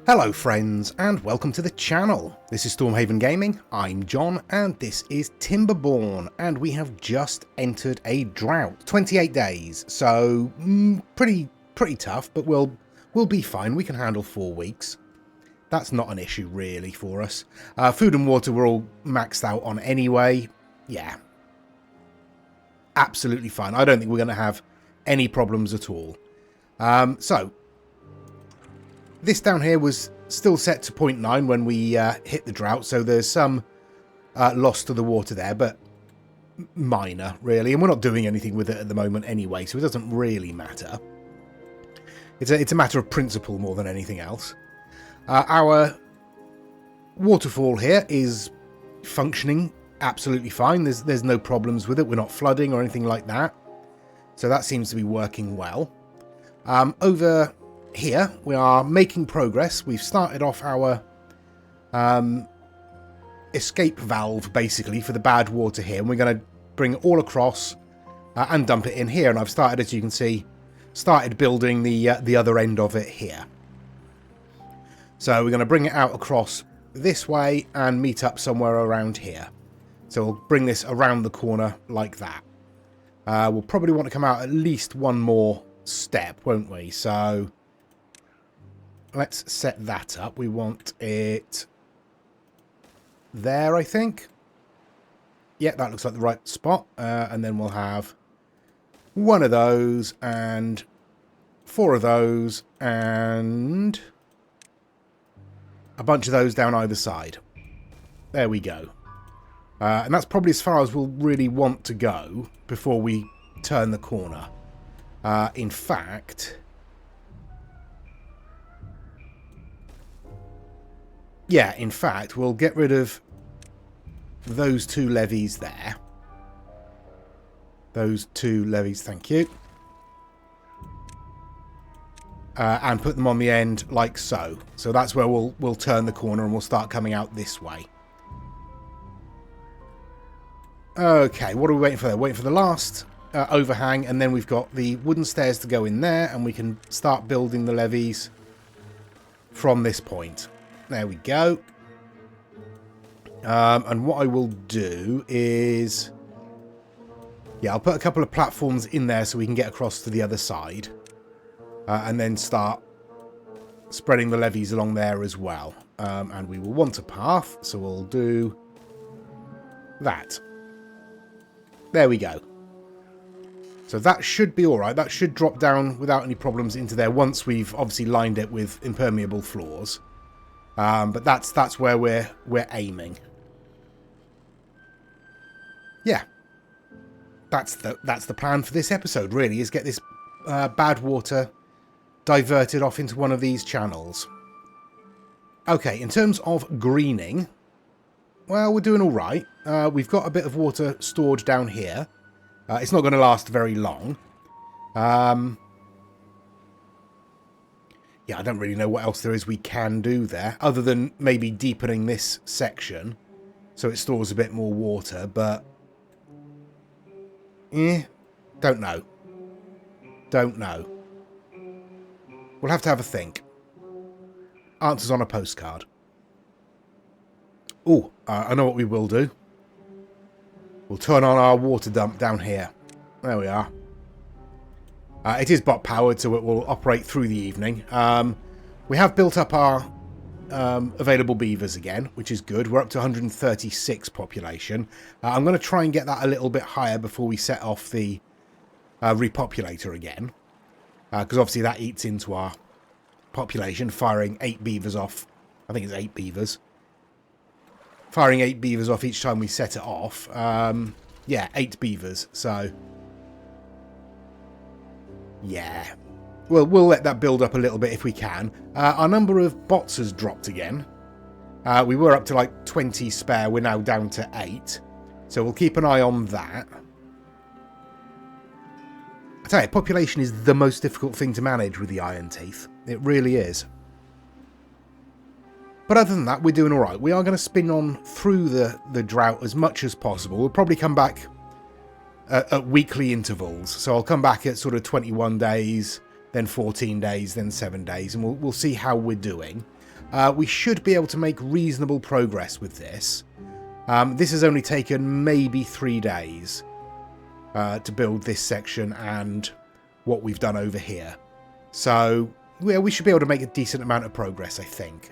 Hello friends and welcome to the channel. This is Stormhaven Gaming, I'm John and this is Timberborn and we have just entered a drought. 28 days, so pretty tough, but we'll be fine. We can handle 4 weeks. That's not an issue really for us. Food and water we're all maxed out on anyway. Yeah. Absolutely fine. I don't think we're going to have any problems at all. So this down here was still set to 0.9 when we hit the drought, so there's some loss to the water there, but minor, really. And we're not doing anything with it at the moment anyway, so it doesn't really matter. It's a matter of principle more than anything else. Our waterfall here is functioning absolutely fine. There's no problems with it. We're not flooding or anything like that. So that seems to be working well. Over here we are making progress. We've started off our escape valve basically for the bad water here, and we're going to bring it all across and dump it in here. And I've started, as you can see, building the other end of it here. So we're going to bring it out across this way and meet up somewhere around here. So we'll bring this around the corner like that. We'll probably want to come out at least one more step, won't we? So let's set that up. We want it there, I think. Yeah, that looks like the right spot. And then we'll have one of those and 4 of those and a bunch of those down either side. There we go. And that's probably as far as we'll really want to go before we turn the corner. In fact, we'll get rid of those 2 levees there. Those 2 levees, thank you. And put them on the end like so. So that's where we'll turn the corner and we'll start coming out this way. Okay, what are we waiting for there? Waiting for the last overhang, and then we've got the wooden stairs to go in there, and we can start building the levees from this point. There we go. And what I will do is, yeah, I'll put a couple of platforms in there so we can get across to the other side. And then start spreading the levees along there as well. And we will want a path, so we'll do that. There we go. So that should be alright. That should drop down without any problems into there once we've obviously lined it with impermeable floors. But that's where we're aiming. Yeah. That's the plan for this episode, really, is get this bad water diverted off into one of these channels. Okay, in terms of greening, well, we're doing all right. We've got a bit of water stored down here. It's not going to last very long. Yeah, I don't really know what else there is we can do there, other than maybe deepening this section so it stores a bit more water, but don't know. Don't know. We'll have to have a think. Answers on a postcard. Oh, I know what we will do. We'll turn on our water dump down here. There we are. It is bot powered, so it will operate through the evening. We have built up our available beavers again, which is good. We're up to 136 population. I'm going to try and get that a little bit higher before we set off the repopulator again. Because obviously that eats into our population, firing 8 beavers off. I think it's 8 beavers. Firing 8 beavers off each time we set it off. Yeah, 8 beavers. So, yeah. Well, we'll let that build up a little bit if we can. Our number of bots has dropped again. We were up to like 20 spare. We're now down to 8. So we'll keep an eye on that. I tell you, population is the most difficult thing to manage with the Iron Teeth. It really is. But other than that, we're doing alright. We are going to spin on through the drought as much as possible. We'll probably come back at weekly intervals. So I'll come back at sort of 21 days, then 14 days, then 7 days, and we'll see how we're doing. we should be able to make reasonable progress with this. This has only taken maybe 3 days to build this section and what we've done over here. So yeah, we should be able to make a decent amount of progress, I think.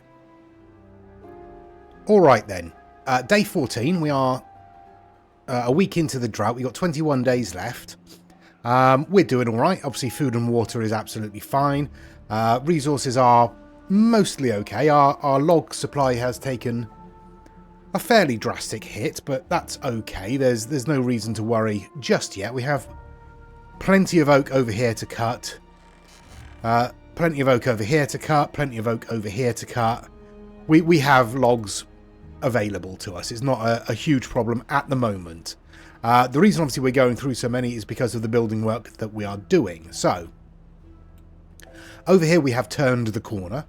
Alright then, day 14, we are a week into the drought. We've got 21 days left. We're doing alright. Obviously food and water is absolutely fine. Resources are mostly okay. Our log supply has taken a fairly drastic hit, but that's okay. There's no reason to worry just yet. We have plenty of oak over here to cut. Plenty of oak over here to cut. Plenty of oak over here to cut. We have logs available to us. It's not a huge problem at the moment. The reason obviously we're going through so many is because of the building work that we are doing. So over here we have turned the corner.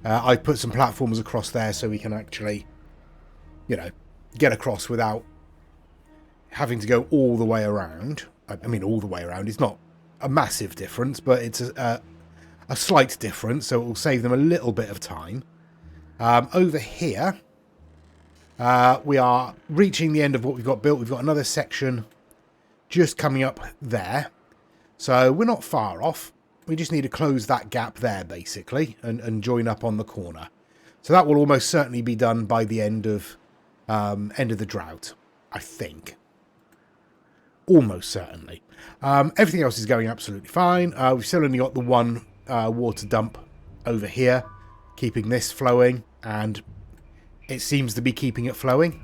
I've put some platforms across there so we can actually, you know, get across without having to go all the way around. I mean, all the way around. It's not a massive difference, but it's a slight difference, so it will save them a little bit of time. Over here, we are reaching the end of what we've got built. We've got another section just coming up there. So we're not far off. We just need to close that gap there, basically, and join up on the corner. So that will almost certainly be done by the end of the drought, I think. Almost certainly. Everything else is going absolutely fine. We've still only got the one water dump over here, keeping this flowing, and it seems to be keeping it flowing.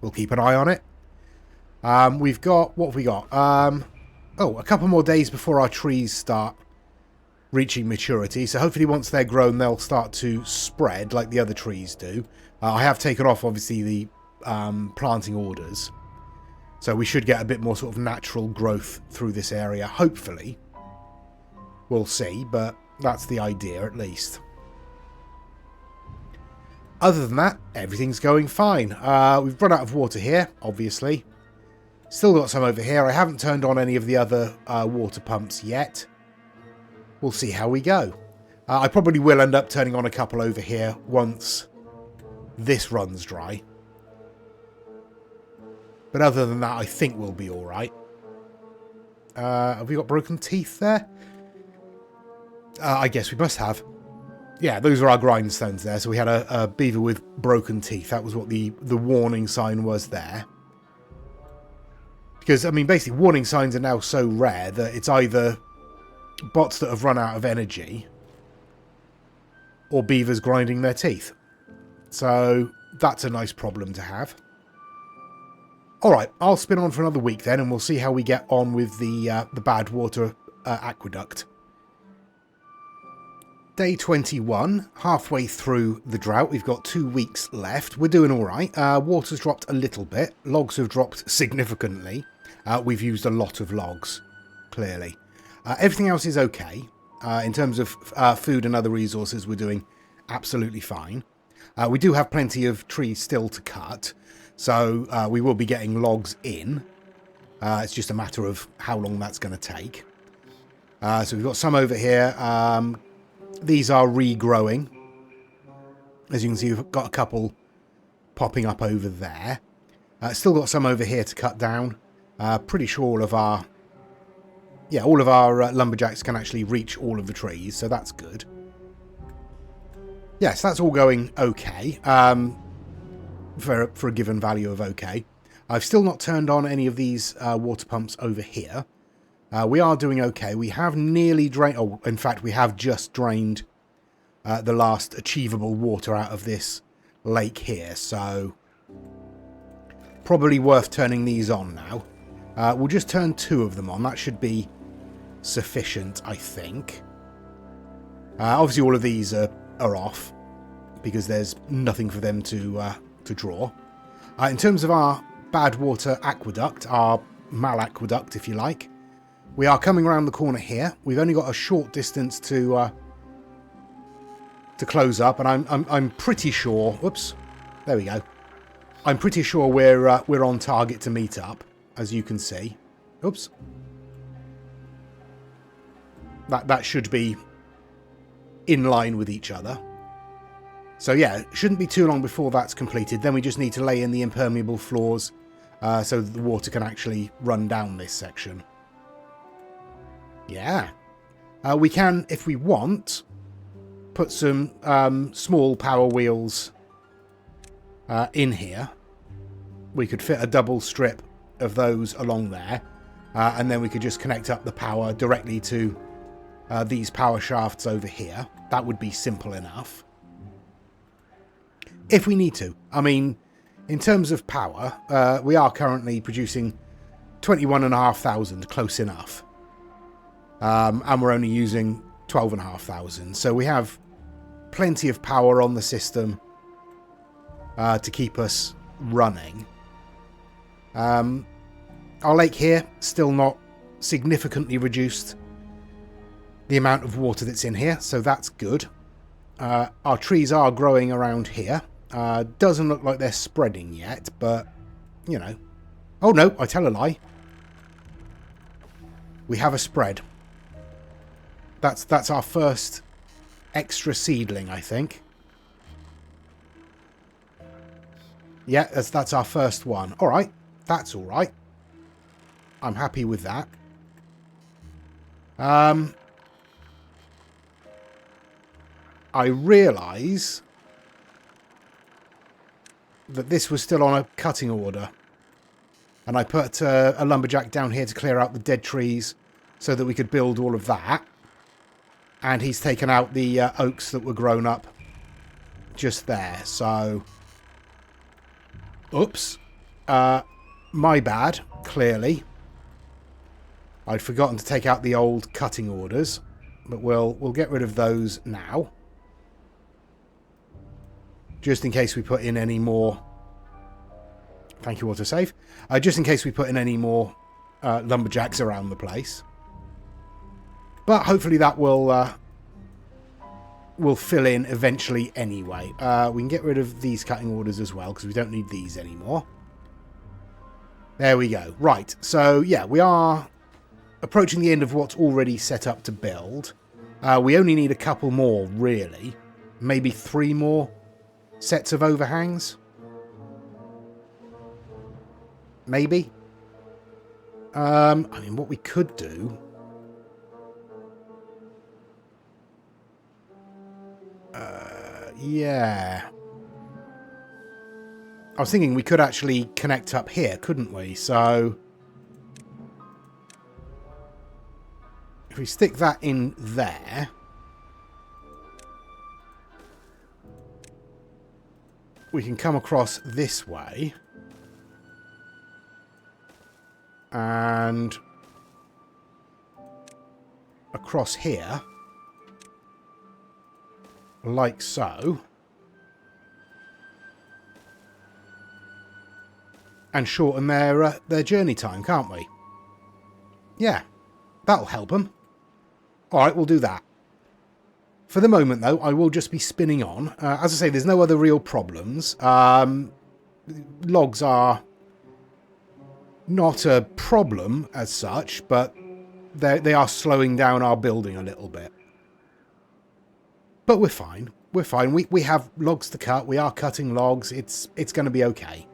We'll keep an eye on it. We've got, what have we got? A couple more days before our trees start reaching maturity. So hopefully once they're grown, they'll start to spread like the other trees do. I have taken off, obviously, the planting orders. So we should get a bit more sort of natural growth through this area, hopefully. We'll see, but that's the idea at least. Other than that, everything's going fine. We've run out of water here, obviously. Still got some over here. I haven't turned on any of the other water pumps yet. We'll see how we go. I probably will end up turning on a couple over here once this runs dry. But other than that, I think we'll be alright. Have we got broken teeth there? I guess we must have. Yeah, those are our grindstones there. So we had a beaver with broken teeth. That was what the warning sign was there. Because, I mean, basically, warning signs are now so rare that it's either bots that have run out of energy or beavers grinding their teeth. So that's a nice problem to have. Alright, I'll spin on for another week then, and we'll see how we get on with the Badwater aqueduct. Day 21, halfway through the drought. We've got 2 weeks left. We're doing alright. Water's dropped a little bit. Logs have dropped significantly. We've used a lot of logs, clearly. Everything else is okay. In terms of food and other resources, we're doing absolutely fine. We do have plenty of trees still to cut, so we will be getting logs in. It's just a matter of how long that's going to take. So we've got some over here. These are regrowing. As you can see, we've got a couple popping up over there. Still got some over here to cut down. Pretty sure all of our lumberjacks can actually reach all of the trees, so that's good. Yes, that's all going okay. For a given value of okay. I've still not turned on any of these water pumps over here. We are doing okay. We have nearly drained... Oh, in fact, we have just drained the last achievable water out of this lake here. So, probably worth turning these on now. We'll just turn 2 of them on. That should be sufficient, I think. Obviously, all of these are off because there's nothing for them to draw. In terms of our Badwater aqueduct, our mal-aqueduct, if you like, we are coming around the corner here. We've only got a short distance to close up, and I'm pretty sure. Whoops, there we go. I'm pretty sure we're on target to meet up, as you can see. Oops. That should be in line with each other. So yeah, it shouldn't be too long before that's completed. Then we just need to lay in the impermeable floors so that the water can actually run down this section. Yeah. We can, if we want, put some small power wheels in here. We could fit a double strip of those along there. And then we could just connect up the power directly to these power shafts over here. That would be simple enough. If we need to. I mean, in terms of power, we are currently producing 21,500, close enough. And we're only using 12,500. So we have plenty of power on the system to keep us running. Our lake here, still not significantly reduced the amount of water that's in here, so that's good. Our trees are growing around here. Doesn't look like they're spreading yet, but, you know. Oh no, I tell a lie. We have a spread. That's our first extra seedling, I think. Yeah, that's our first one. Alright, that's alright. I'm happy with that. I realise that this was still on a cutting order. And I put a lumberjack down here to clear out the dead trees so that we could build all of that. And he's taken out the oaks that were grown up just there. So, oops. My bad, clearly. I'd forgotten to take out the old cutting orders. But we'll get rid of those now. Just in case we put in any more. Thank you, autosave. Just in case we put in any more lumberjacks around the place. But hopefully that will fill in eventually anyway. We can get rid of these cutting orders as well, because we don't need these anymore. There we go. Right, so yeah, we are approaching the end of what's already set up to build. We only need a couple more, really. Maybe 3 more sets of overhangs. Maybe. I mean, what we could do... yeah. I was thinking we could actually connect up here, couldn't we? So... if we stick that in there... we can come across this way. And... across here. Like so. And shorten their journey time, can't we? Yeah. That'll help them. Alright, we'll do that. For the moment, though, I will just be spinning on. As I say, there's no other real problems. Logs are not a problem as such, but they are slowing down our building a little bit. But we're fine. We're fine. We have logs to cut. We are cutting logs. It's going to be okay.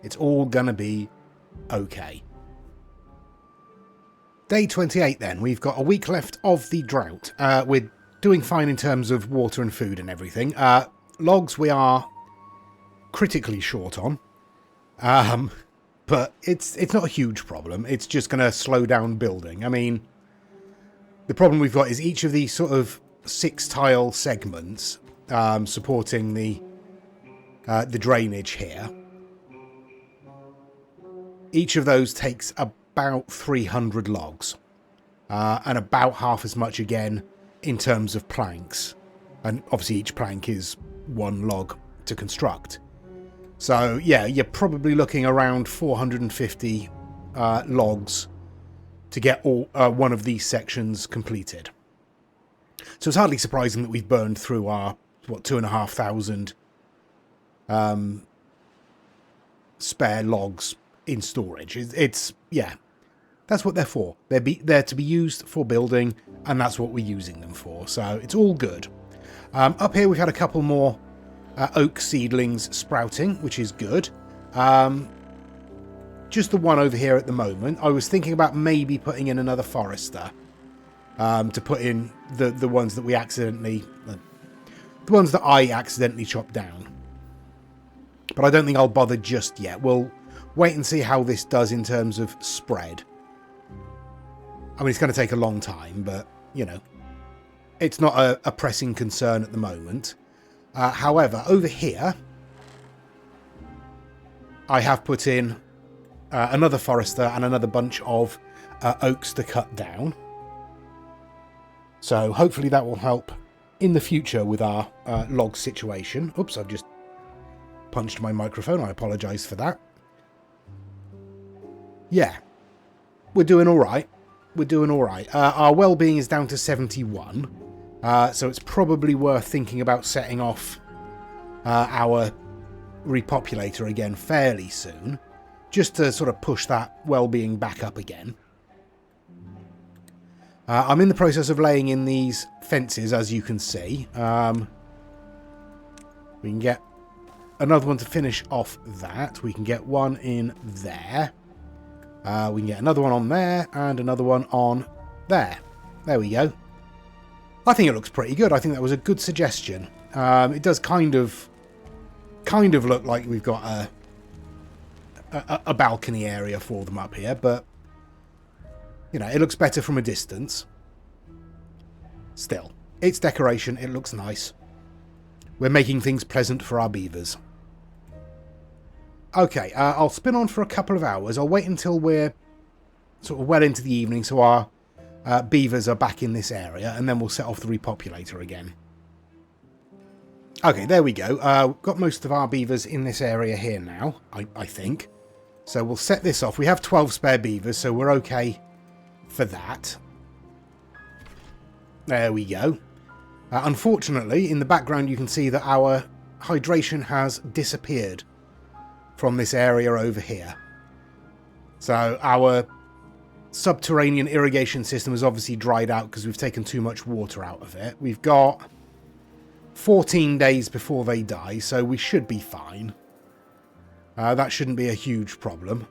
It's all going to be okay. Day 28 then. We've got a week left of the drought. We're doing fine in terms of water and food and everything. Logs we are critically short on. But it's not a huge problem. It's just going to slow down building. I mean, the problem we've got is each of these sort of 6-tile segments supporting the drainage here. Each of those takes about 300 logs. And about half as much again in terms of planks. And obviously each plank is 1 log to construct. So yeah, you're probably looking around 450 logs to get all one of these sections completed. So it's hardly surprising that we've burned through our, 2,500 spare logs in storage. It's yeah, that's what they're for. They're to be used for building, and that's what we're using them for. So it's all good. Up here we've had a couple more oak seedlings sprouting, which is good. Just the one over here at the moment. I was thinking about maybe putting in another forester to put in the ones that we accidentally... the ones that I accidentally chopped down. But I don't think I'll bother just yet. We'll wait and see how this does in terms of spread. I mean, it's going to take a long time, but, you know, it's not a pressing concern at the moment. However, over here, I have put in another forester and another bunch of oaks to cut down. So hopefully that will help in the future with our log situation. Oops, I've just punched my microphone. I apologise for that. Yeah, we're doing all right. We're doing all right. Our well-being is down to 71. So it's probably worth thinking about setting off our repopulator again fairly soon, just to sort of push that well-being back up again. I'm in the process of laying in these fences, as you can see. We can get another one to finish off that. We can get one in there. We can get another one on there and another one on there. There we go. I think it looks pretty good. I think that was a good suggestion. It does kind of look like we've got a balcony area for them up here, but you know, it looks better from a distance. Still, it's decoration. It looks nice. We're making things pleasant for our beavers. Okay, I'll spin on for a couple of hours. I'll wait until we're sort of well into the evening so our beavers are back in this area, and then we'll set off the repopulator again. Okay, there we go. We've got most of our beavers in this area here now, I think. So we'll set this off. We have 12 spare beavers, so we're okay for that. There we go. Unfortunately, in the background you can see that our hydration has disappeared from this area over here. So our subterranean irrigation system has obviously dried out because we've taken too much water out of it. We've got 14 days before they die, so we should be fine. That shouldn't be a huge problem.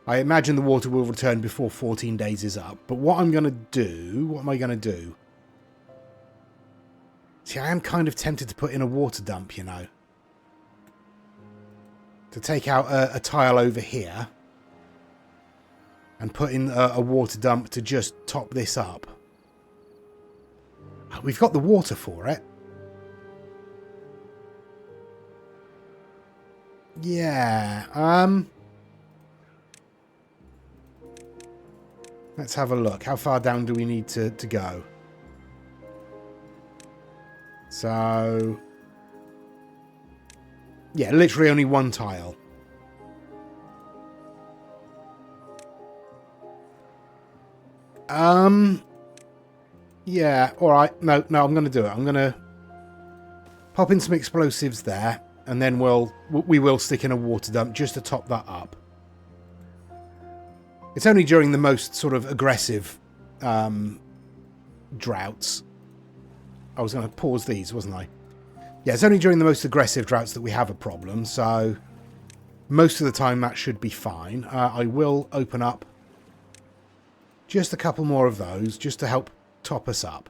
I imagine the water will return before 14 days is up. But what I'm going to do... What am I going to do? See, I am kind of tempted to put in a water dump, you know. To take out a tile over here. And put in a water dump to just top this up. We've got the water for it. Yeah, let's have a look. How far down do we need to go? So... yeah, literally only one tile. Yeah, alright. No, I'm going to do it. I'm going to pop in some explosives there, and then we will stick in a water dump just to top that up. It's only during the most sort of aggressive droughts. I was going to pause these, wasn't I? Yeah, it's only during the most aggressive droughts that we have a problem, so most of the time that should be fine. I will open up just a couple more of those, just to help top us up.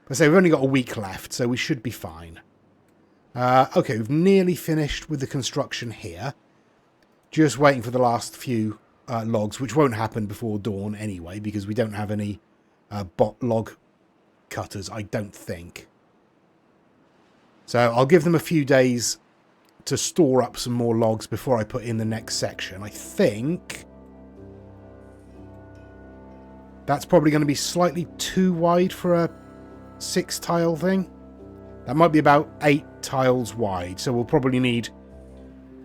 But I say we've only got a week left, so we should be fine. Okay, we've nearly finished with the construction here. Just waiting for the last few logs, which won't happen before dawn anyway, because we don't have any bot log cutters, I don't think. So I'll give them a few days to store up some more logs before I put in the next section. I think that's probably going to be slightly too wide for a 6-tile thing. That might be about 8 tiles wide, so we'll probably need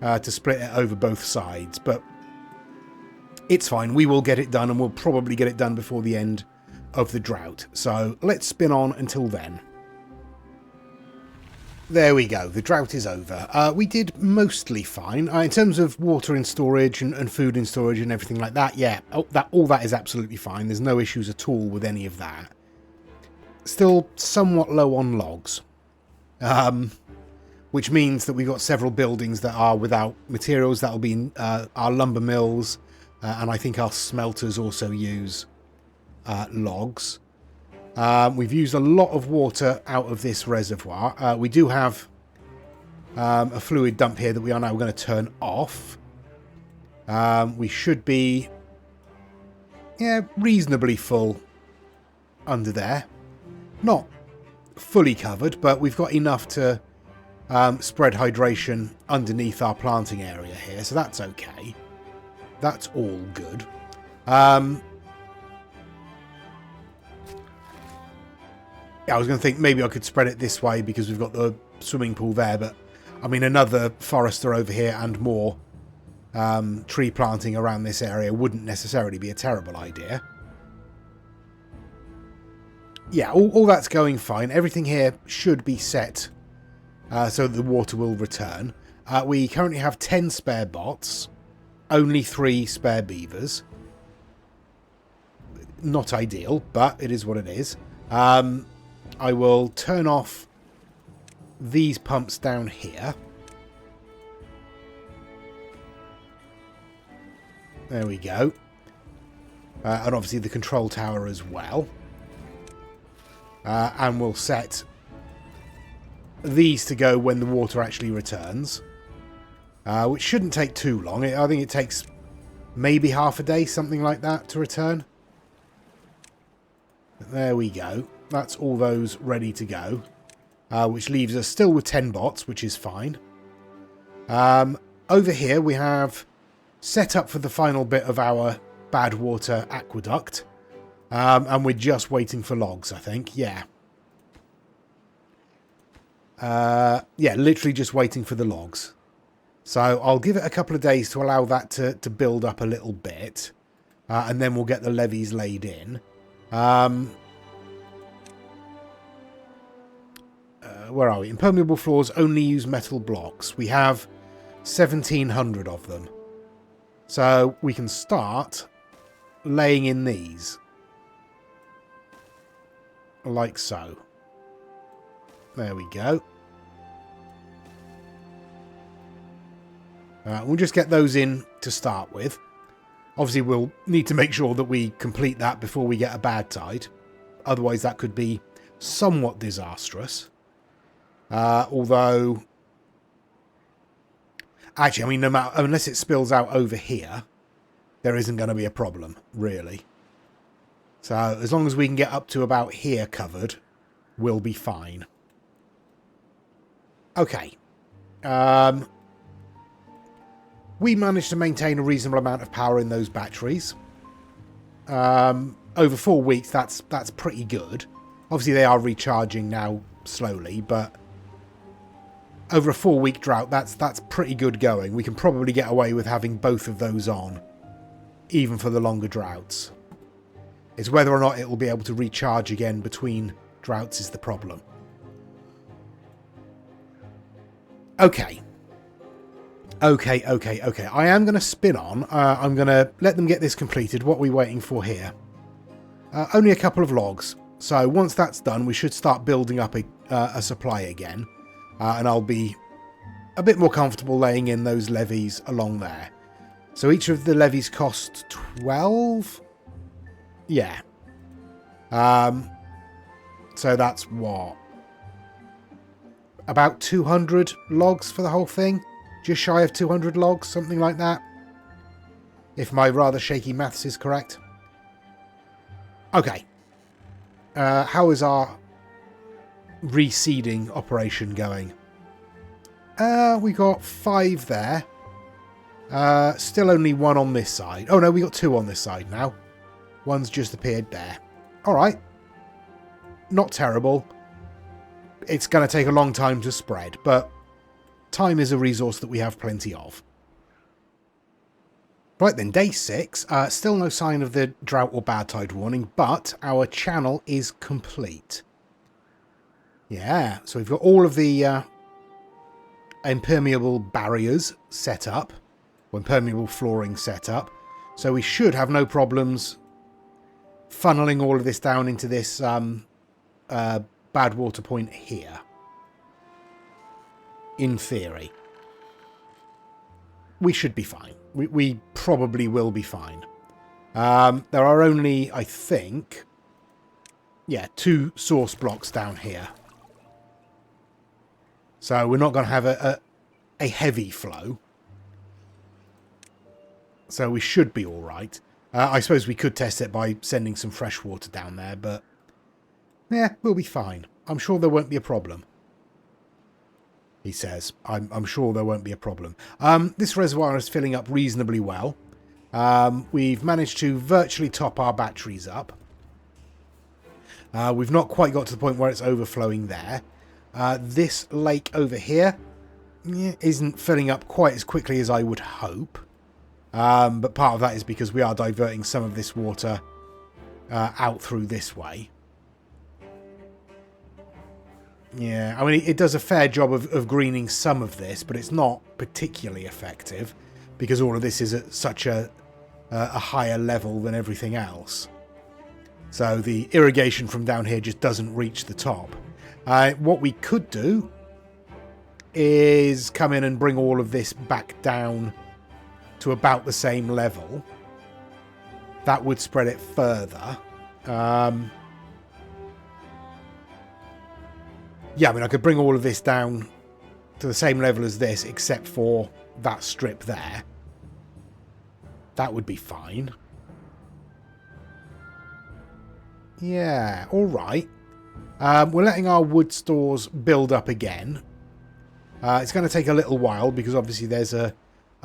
to split it over both sides, but it's fine. We will get it done, and we'll probably get it done before the end of the drought. So let's spin on until then. There we go. The drought is over. We did mostly fine. In terms of water in storage and food in storage and everything like that, yeah, all that is absolutely fine. There's no issues at all with any of that. Still somewhat low on logs. which means that we've got several buildings that are without materials. That'll be our lumber mills, and I think our smelters also use logs. We've used a lot of water out of this reservoir. We do have a fluid dump here that we are now going to turn off. We should be reasonably full under there. Not fully covered, but we've got enough to spread hydration underneath our planting area here, so that's okay. That's all good. I was going to think maybe I could spread it this way because we've got the swimming pool there, but I mean, another forester over here and more tree planting around this area wouldn't necessarily be a terrible idea. Yeah, all that's going fine. Everything here should be set so that the water will return. We currently have 10 spare bots, only 3 spare beavers. Not ideal, but it is what it is. I will turn off these pumps down here. There we go. And obviously the control tower as well. And we'll set these to go when the water actually returns. Which shouldn't take too long. I think it takes maybe half a day, something like that, to return. There we go. That's all those ready to go. Which leaves us still with 10 bots, which is fine. Over here we have set up for the final bit of our Badwater aqueduct. And we're just waiting for logs, I think. Yeah. Yeah, literally just waiting for the logs. So I'll give it a couple of days to allow that to build up a little bit. And then we'll get the levees laid in. Where are we? Impermeable floors only use metal blocks. We have 1,700 of them. So we can start laying in these. Like so. There we go. We'll just get those in to start with. Obviously, we'll need to make sure that we complete that before we get a bad tide. Otherwise, that could be somewhat disastrous. Although... Actually, I mean, no matter, unless it spills out over here, there isn't going to be a problem, really. So, as long as we can get up to about here covered, we'll be fine. Okay. We managed to maintain a reasonable amount of power in those batteries. Over 4 weeks, that's pretty good. Obviously, they are recharging now slowly, but over a 4-week drought, that's pretty good going. We can probably get away with having both of those on, even for the longer droughts. It's whether or not it will be able to recharge again between droughts is the problem. Okay. Okay. I am going to spin on. I'm going to let them get this completed. What are we waiting for here? Only a couple of logs. So once that's done, we should start building up a supply again. And I'll be a bit more comfortable laying in those levees along there. So each of the levees cost 12? Yeah. So that's what? About 200 logs for the whole thing? Just shy of 200 logs, something like that. If my rather shaky maths is correct. Okay. How is our reseeding operation going? We got 5 there. Still only 1 on this side. Oh no, we got 2 on this side now. One's just appeared there. Alright. Not terrible. It's going to take a long time to spread, but time is a resource that we have plenty of. Right then, day 6. Still no sign of the drought or bad tide warning, but our channel is complete. Yeah, so we've got all of the impermeable barriers set up, or impermeable flooring set up, so we should have no problems funneling all of this down into this Badwater point here. in theory, we should be fine. We probably will be fine. There are only, I think, yeah, 2 source blocks down here. So we're not going to have a heavy flow. So we should be all right. I suppose we could test it by sending some fresh water down there, but yeah, we'll be fine. I'm sure there won't be a problem. He says, I'm sure there won't be a problem. This reservoir is filling up reasonably well. We've managed to virtually top our batteries up. We've not quite got to the point where it's overflowing there. This lake over here isn't filling up quite as quickly as I would hope. But part of that is because we are diverting some of this water out through this way. Yeah, I mean, it does a fair job of greening some of this, but it's not particularly effective because all of this is at such a higher level than everything else. So the irrigation from down here just doesn't reach the top. What we could do is come in and bring all of this back down to about the same level. That would spread it further. Yeah, I mean, I could bring all of this down to the same level as this, except for that strip there. That would be fine. Yeah, all right. We're letting our wood stores build up again. It's going to take a little while because obviously there's a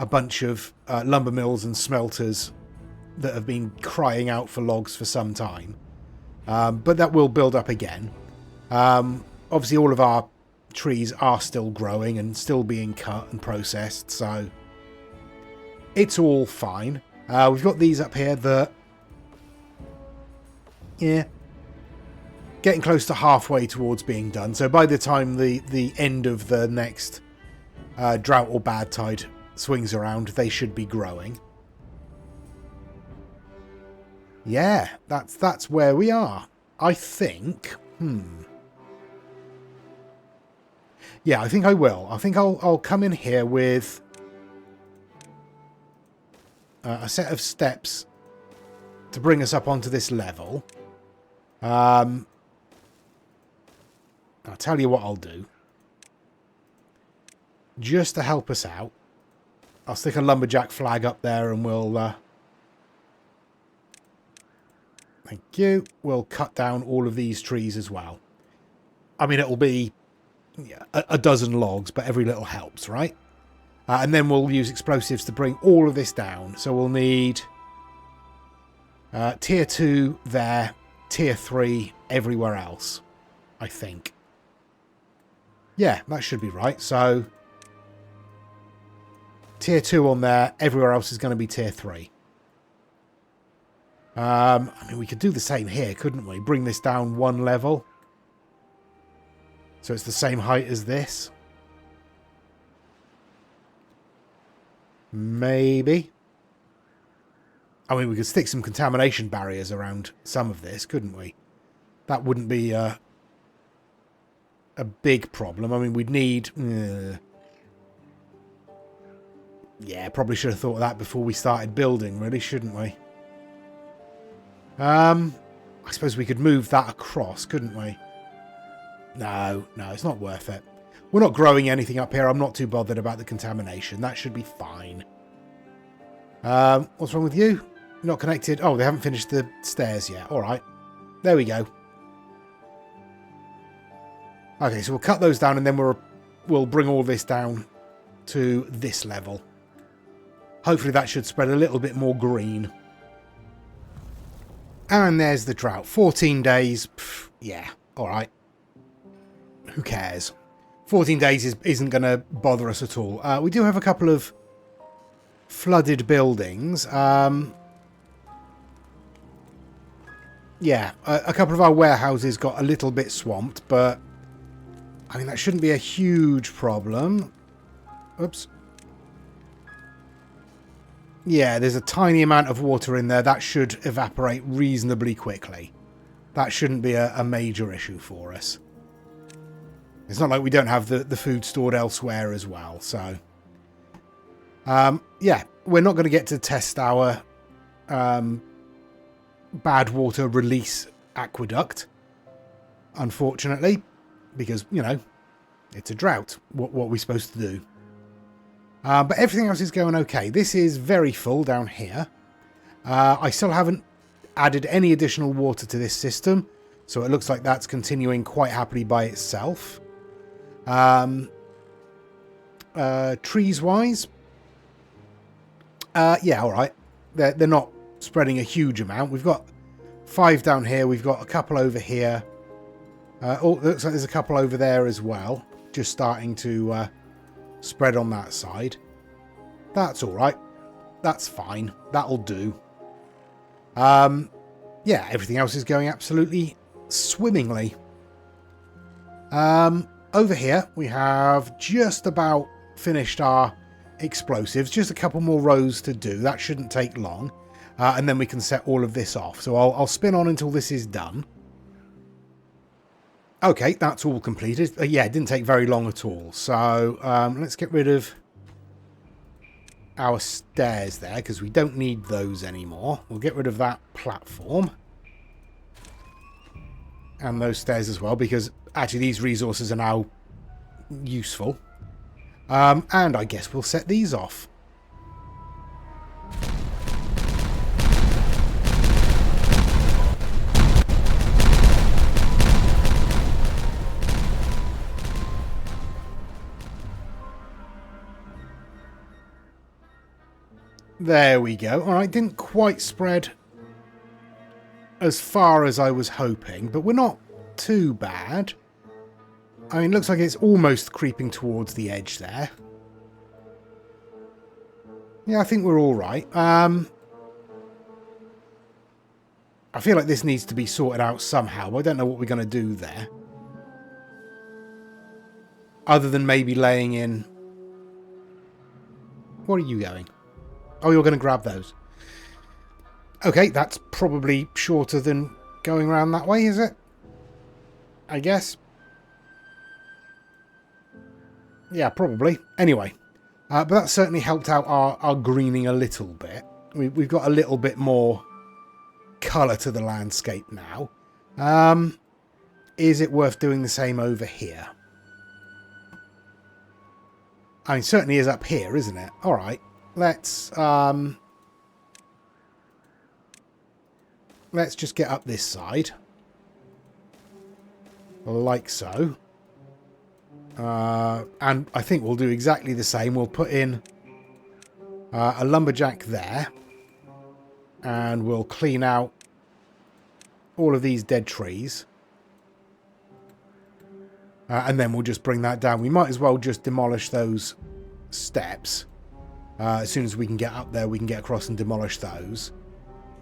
bunch of lumber mills and smelters that have been crying out for logs for some time. But that will build up again. Obviously, all of our trees are still growing and still being cut and processed, so it's all fine. We've got these up here that, yeah, getting close to halfway towards being done. So by the time the end of the next drought or bad tide swings around, they should be growing. Yeah, that's where we are. I think. Yeah, I think I will. I think I'll come in here with a set of steps to bring us up onto this level. I'll tell you what I'll do. Just to help us out, I'll stick a lumberjack flag up there and we'll... thank you. We'll cut down all of these trees as well. I mean, it'll be a dozen logs, but every little helps, right? And then we'll use explosives to bring all of this down. So we'll need tier 2 there, tier 3 everywhere else, I think. Yeah, that should be right. So tier 2 on there, everywhere else is going to be tier 3. I mean, we could do the same here, couldn't we? Bring this down one level. So it's the same height as this. Maybe. I mean, we could stick some contamination barriers around some of this, couldn't we? That wouldn't be a big problem. I mean, we'd need... yeah, probably should have thought of that before we started building, really, shouldn't we? I suppose we could move that across, couldn't we? No, it's not worth it. We're not growing anything up here. I'm not too bothered about the contamination. That should be fine. What's wrong with you? Not connected. Oh, they haven't finished the stairs yet. All right. There we go. Okay, so we'll cut those down and then we'll bring all this down to this level. Hopefully that should spread a little bit more green. And there's the drought. 14 days. Pff, yeah, all right. Who cares? 14 days isn't going to bother us at all. We do have a couple of flooded buildings. Yeah, a couple of our warehouses got a little bit swamped, but I mean, that shouldn't be a huge problem. Oops. Yeah, there's a tiny amount of water in there. That should evaporate reasonably quickly. That shouldn't be a major issue for us. It's not like we don't have the food stored elsewhere as well. So, yeah, we're not going to get to test our Badwater release aqueduct, unfortunately, because, you know, it's a drought. What are we supposed to do? But everything else is going okay. This is very full down here. I still haven't added any additional water to this system, so it looks like that's continuing quite happily by itself. Trees-wise, yeah, all right. They're not spreading a huge amount. We've got 5 down here. We've got a couple over here. Oh, it looks like there's a couple over there as well, just starting to spread on that side. That's all right. That's fine. That'll do. Yeah, everything else is going absolutely swimmingly. Over here, we have just about finished our explosives. Just a couple more rows to do. That shouldn't take long. And then we can set all of this off. So I'll spin on until this is done. Okay, that's all completed. Yeah, it didn't take very long at all. So let's get rid of our stairs there, because we don't need those anymore. We'll get rid of that platform. And those stairs as well, because actually these resources are now useful. And I guess we'll set these off. There we go. All right, didn't quite spread as far as I was hoping, but we're not too bad. I mean, it looks like it's almost creeping towards the edge there. Yeah, I think we're all right. I feel like this needs to be sorted out somehow. I don't know what we're going to do there. Other than maybe laying in... Where are you going? Oh, you're going to grab those. Okay, that's probably shorter than going around that way, is it? I guess. Yeah, probably. Anyway, but that certainly helped out our greening a little bit. We've got a little bit more colour to the landscape now. Is it worth doing the same over here? I mean, certainly is up here, isn't it? All right. Let's just get up this side. Like so. And I think we'll do exactly the same. We'll put in a lumberjack there. And we'll clean out all of these dead trees. And then we'll just bring that down. We might as well just demolish those steps. As soon as we can get up there, we can get across and demolish those.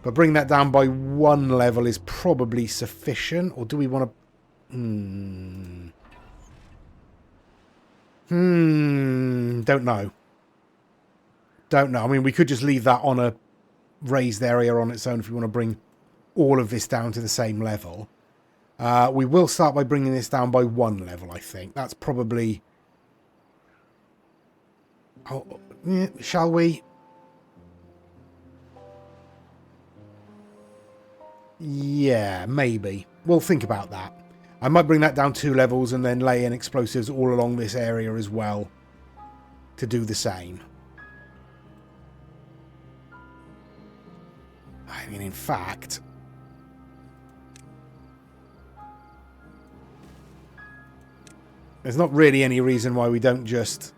But bring that down by 1 level is probably sufficient. Or do we want to... Don't know. Don't know. I mean, we could just leave that on a raised area on its own if we want to bring all of this down to the same level. We will start by bringing this down by 1 level, I think. That's probably... Oh, yeah, shall we? Yeah, maybe. We'll think about that. I might bring that down 2 levels and then lay in explosives all along this area as well to do the same. I mean, in fact... There's not really any reason why we don't just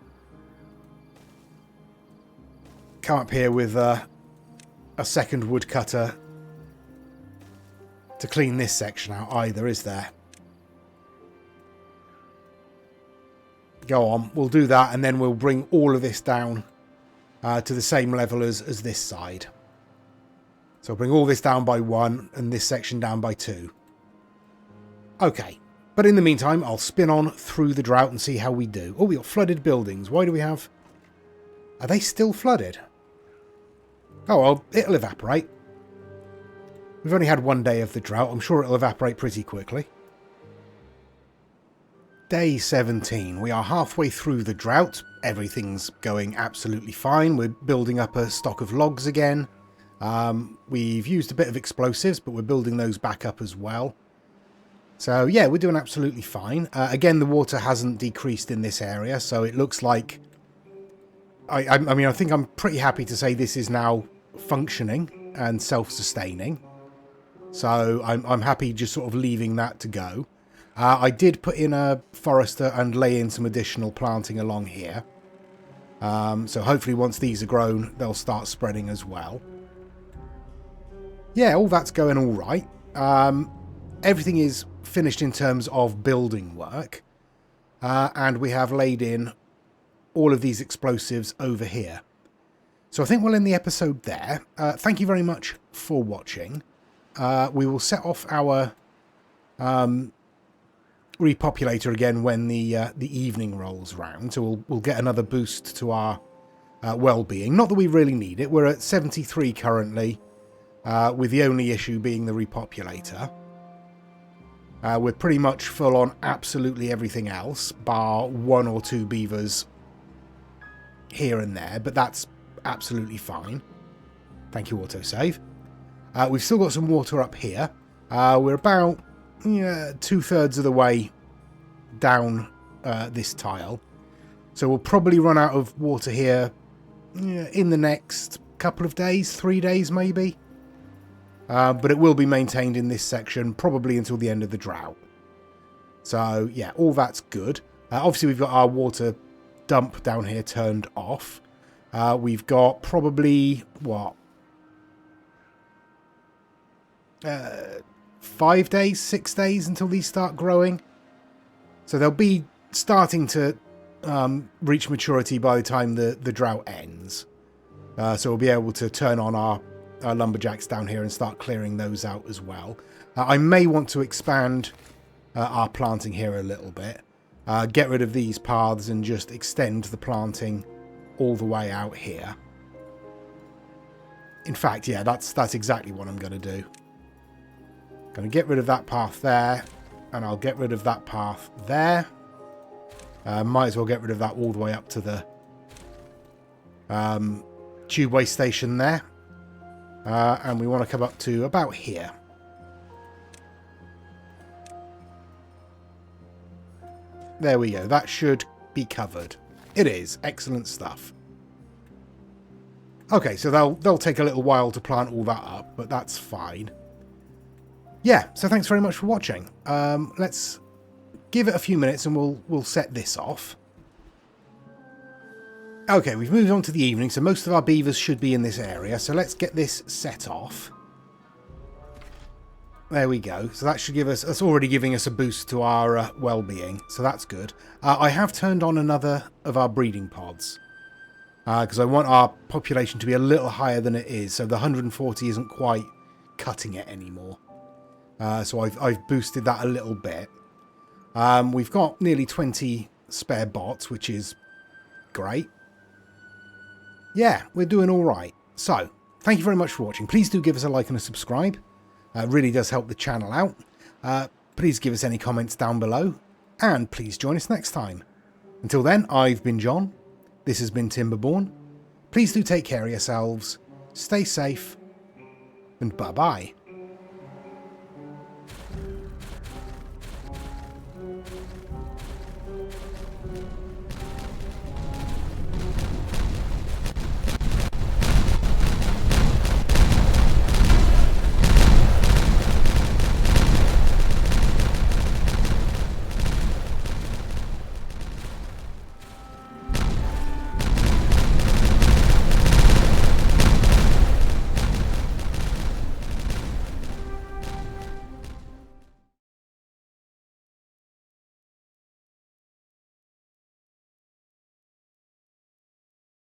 come up here with a second woodcutter to clean this section out either, is there? Go on, we'll do that, and then we'll bring all of this down to the same level as this side. So bring all this down by 1 and this section down by 2. Okay, but in the meantime, I'll spin on through the drought and see how we do. Oh, we got flooded buildings. Why do we have... Are they still flooded? Oh, well, it'll evaporate. We've only had 1 day of the drought. I'm sure it'll evaporate pretty quickly. Day 17. We are halfway through the drought. Everything's going absolutely fine. We're building up a stock of logs again. We've used a bit of explosives, but we're building those back up as well. So yeah, we're doing absolutely fine. Again, the water hasn't decreased in this area, so it looks like... I mean, I think I'm pretty happy to say this is now functioning and self-sustaining. So I'm happy just sort of leaving that to go. I did put in a forester and lay in some additional planting along here. So hopefully once these are grown, they'll start spreading as well. Yeah, all that's going all right. Everything is finished in terms of building work. And we have laid in all of these explosives over here. So I think we'll end the episode there. Thank you very much for watching. We will set off our repopulator again when the evening rolls round. So we'll get another boost to our well-being. Not that we really need it. We're at 73 currently, with the only issue being the repopulator. We're pretty much full on absolutely everything else, bar 1 or 2 beavers here and there, but that's absolutely fine. Thank you, autosave. We've still got some water up here. We're about 2/3 of the way down this tile. So we'll probably run out of water here in the next couple of days, 3 days maybe. But it will be maintained in this section probably until the end of the drought. So yeah, all that's good. Obviously we've got our water dump down here turned off. We've got probably, what, 5 days, 6 days until these start growing. So they'll be starting to reach maturity by the time the drought ends. So we'll be able to turn on our lumberjacks down here and start clearing those out as well. I may want to expand our planting here a little bit. Get rid of these paths and just extend the planting all the way out here. In fact, yeah, that's exactly what I'm going to do. Going to get rid of that path there, and I'll get rid of that path there. Might as well get rid of that all the way up to the tubeway station there. And we want to come up to about here. There we go. That should be covered. It is. Excellent stuff. Okay, so they'll take a little while to plant all that up, but that's fine. Yeah, so thanks very much for watching. Let's give it a few minutes and we'll set this off. Okay, we've moved on to the evening, so most of our beavers should be in this area. So let's get this set off. There we go. So that should give us, that's already giving us a boost to our well-being. So that's good. I have turned on another of our breeding pods. Because I want our population to be a little higher than it is. So the 140 isn't quite cutting it anymore. So I've boosted that a little bit. We've got nearly 20 spare bots, which is great. Yeah, we're doing all right. So, thank you very much for watching. Please do give us a like and a subscribe. It really does help the channel out. Please give us any comments down below. And please join us next time. Until then, I've been John. This has been Timberborn. Please do take care of yourselves. Stay safe. And bye-bye.